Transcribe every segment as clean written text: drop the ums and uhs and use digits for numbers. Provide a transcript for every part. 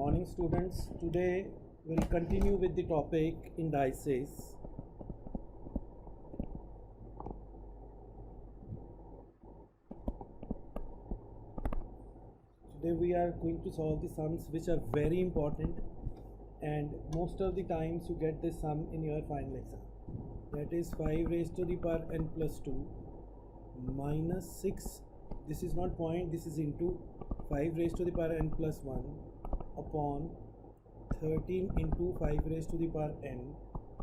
Morning students, today we'll continue with the topic indices. Today we are going to solve the sums which are very important, and most of the times you get this sum in your final exam. That is 5 raised to the power n plus 2 minus 6, this is not point, this is into 5 raised to the power n plus 1 upon 13 into 5 raised to the power n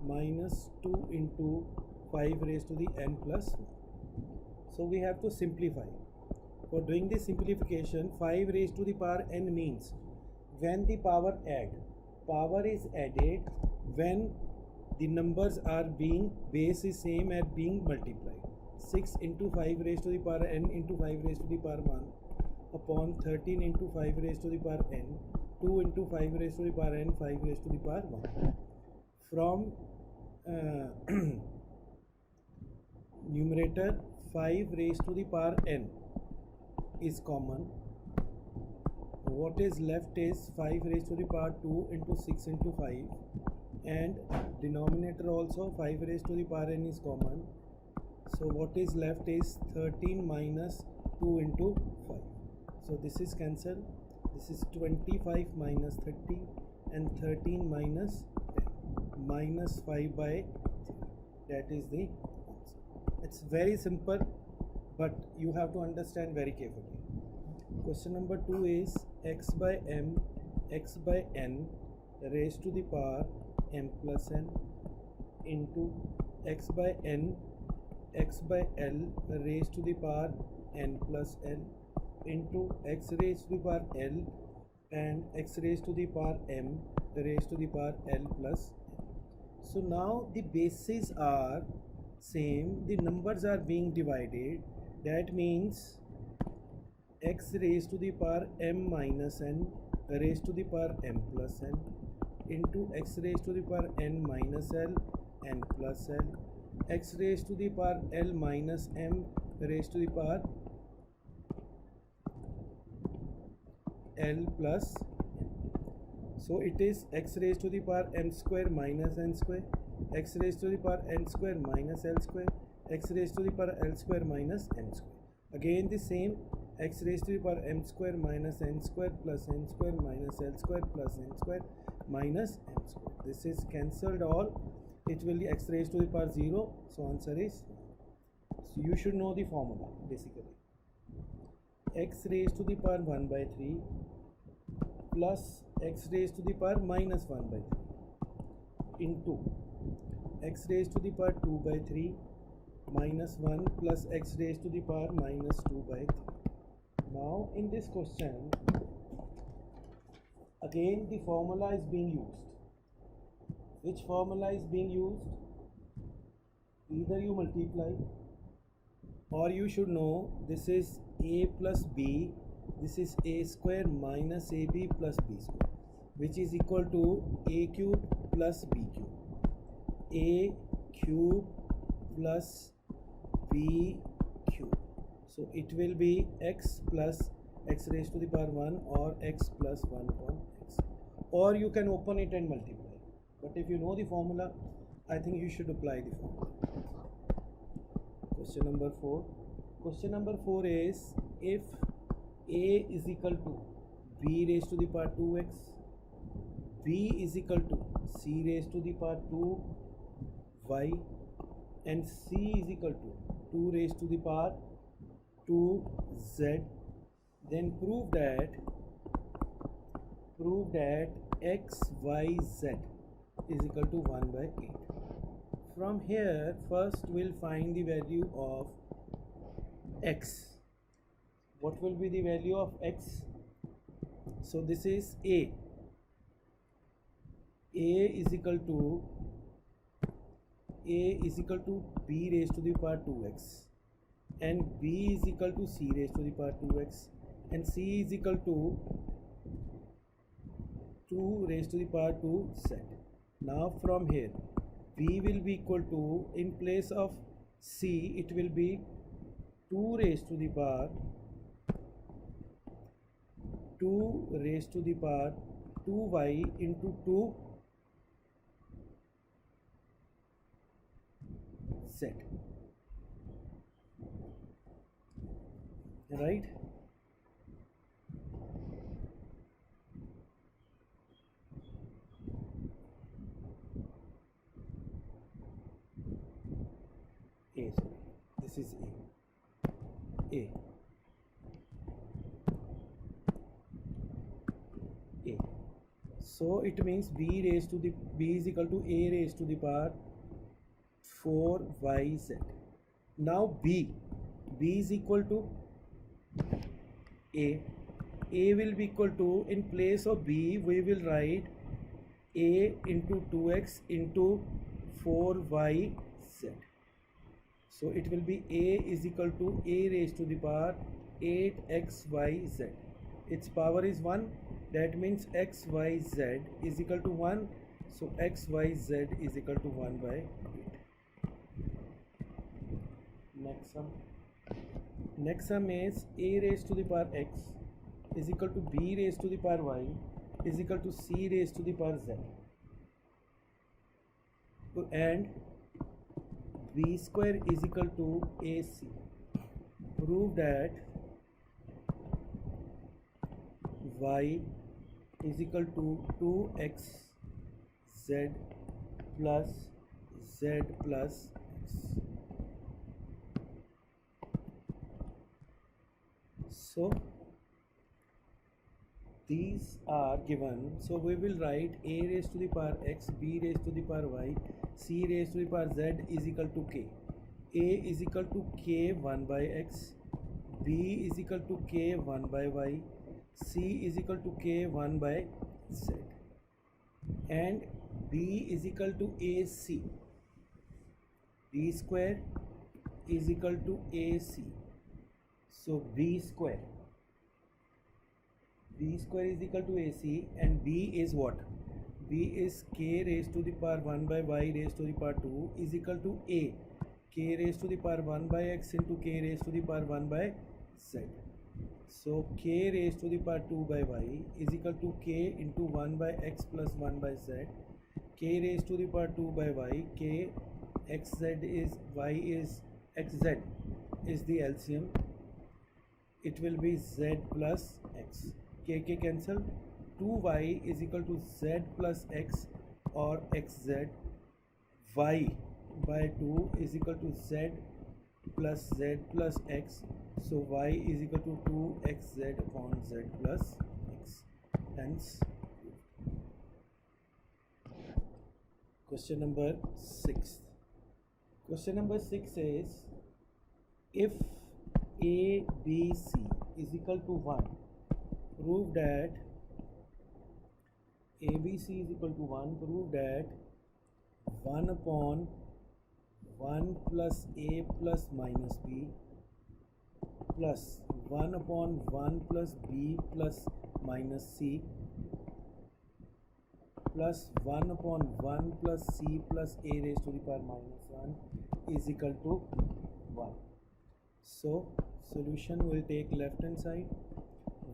minus 2 into 5 raised to the n plus 1. So we have to simplify. For doing this simplification, 5 raised to the power n means when the power is added when the numbers are being base is same as being multiplied. 6 into 5 raised to the power n into 5 raised to the power 1 upon 13 into 5 raised to the power n, 2 into 5 raised to the power n, 5 raised to the power 1. From numerator 5 raised to the power n is common. What is left is 5 raised to the power 2 into 6 into 5, and denominator also 5 raised to the power n is common. So what is left is 13 minus 2 into 5. So this is cancelled. This is 25 minus 30 and 13 minus 10 minus 5 by 3. That is the answer. It's very simple, but you have to understand very carefully. Question number 2 is x by m, x by n raised to the power m plus n into x by n, x by l raised to the power n plus l into x raised to the power l and x raised to the power m raised to the power l plus n. So now the bases are same, the numbers are being divided. That means x raised to the power m minus n raised to the power m plus n into x raised to the power n minus l n plus l, x raised to the power l minus m raised to the power l plus n. So it is x raised to the power m square minus n square, x raised to the power n square minus l square, x raised to the power l square minus n square. Again the same, x raised to the power m square minus n square plus n square minus l square plus n square minus m square. This is cancelled all. It will be x raised to the power 0. So answer is, so you should know the formula basically. X raised to the power 1 by 3 plus x raised to the power minus 1 by 3 into x raised to the power 2 by 3 minus 1 plus x raised to the power minus 2 by 3. Now in this question, again the formula is being used. Which formula is being used? Either you multiply, or you should know this is a plus b, this is a square minus ab plus b square, which is equal to a cube plus b cube, a cube plus b cube. So it will be x plus x raised to the power 1 or x plus 1 upon x, or you can open it and multiply. But if you know the formula, I think you should apply the formula. Question number 4. Question number 4 is, if a is equal to b raised to the power 2x, b is equal to c raised to the power 2y, and c is equal to 2 raised to the power 2z, then prove that x, y, z is equal to 1 by 8. From here, first we'll find the value of x. What will be the value of x? So this is a is equal to b raised to the power 2x, and b is equal to c raised to the power 2x, and c is equal to 2 raised to the power 2z. Now from here, b will be equal to, in place of c it will be 2 raised to the power 2 raised to the power 2y into 2z, right? A, sorry, this is A. So it means b is equal to a raised to the power 4yz. Now b is equal to a. A will be equal to, in place of b we will write a into 2x into 4yz. So it will be a is equal to a raised to the power 8xyz. Its power is 1, that means xyz is equal to 1. So xyz is equal to 1 by 8. Next sum is a raised to the power x is equal to b raised to the power y is equal to c raised to the power z. And b square is equal to ac. Prove that y is equal to 2x z plus z plus x. So these are given, so we will write a raised to the power x, b raised to the power y, c raised to the power z is equal to k. A is equal to k 1 by x, b is equal to k 1 by y, c is equal to k 1 by z, and b is equal to ac. B square is equal to ac. So b square is equal to ac, and b is what? B is k raised to the power 1 by y raised to the power 2 is equal to a, k raised to the power 1 by x into k raised to the power 1 by z. So k raised to the power 2 by y is equal to k into 1 by x plus 1 by z. K raised to the power 2 by y, k xz is y is xz is the LCM. It will be z plus x. K cancel. 2y is equal to z plus x or xz. Y by 2 is equal to z plus z plus x. So y is equal to 2xz upon z plus x. Hence, question number 6. Question number 6 is, if a, b, c is equal to 1, prove that a, b, c is equal to 1, prove that 1 upon 1 plus a plus minus b plus 1 upon 1 plus b plus minus c plus 1 upon 1 plus c plus a raised to the power minus 1 is equal to 1. So solution will take left hand side.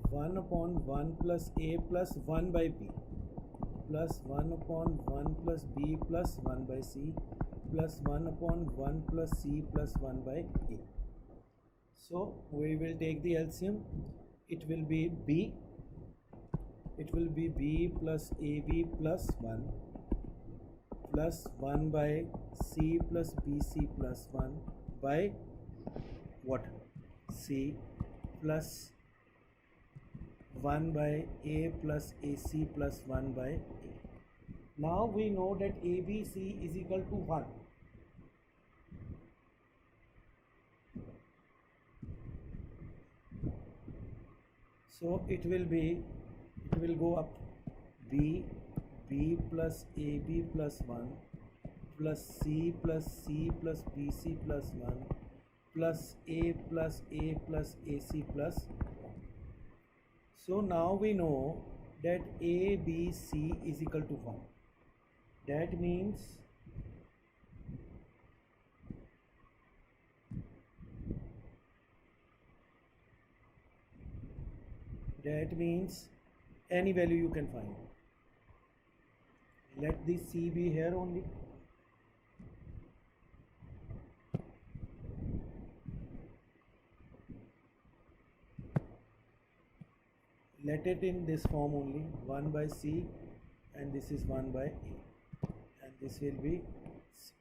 1 upon 1 plus a plus 1 by b plus 1 upon 1 plus b plus 1 by c plus 1 upon 1 plus c plus 1 by a. So we will take the LCM. It will be b. It will be b plus ab plus 1 plus 1 by c plus bc plus 1 by what? C plus 1 by a plus ac plus 1 by a. Now we know that abc is equal to 1. So it will go up b plus ab plus 1 plus c plus bc plus 1 plus a plus ac plus 1. So now we know that ABC is equal to 1. That means any value you can find. Let the C be here only. Let it in this form only, 1 by C, and this is 1 by A, and this will be C.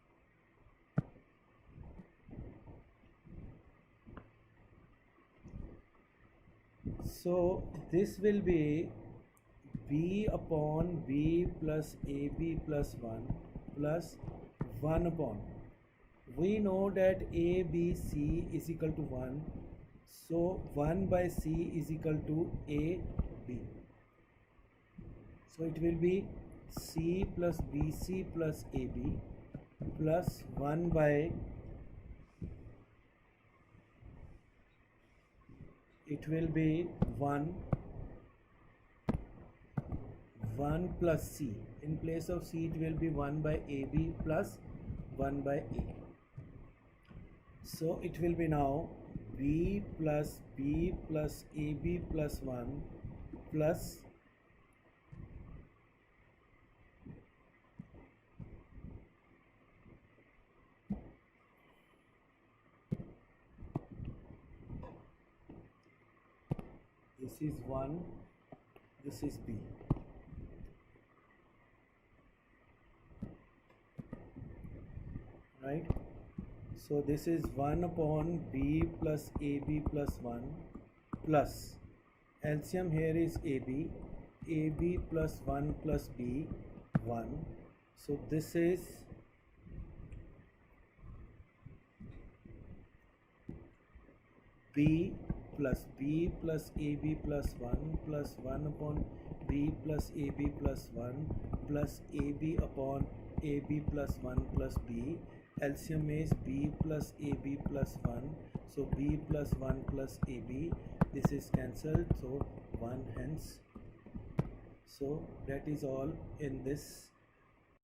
So this will be B upon B plus AB plus 1 plus 1 upon. We know that ABC is equal to 1. So 1 by C is equal to AB. So it will be C plus BC plus AB plus 1 by, it will be 1 plus C. In place of C it will be 1 by AB plus 1 by A. So it will be now B plus AB plus 1 plus this is 1, this is B. Right? So this is 1 upon B plus AB plus 1 plus LCM here is AB plus 1 plus B 1. So this is B plus AB plus 1 plus 1 upon B plus AB plus 1 plus AB upon AB plus 1 plus B. LCM is B plus AB plus 1. So B plus 1 plus AB. This is cancelled. So 1 hence. So that is all in this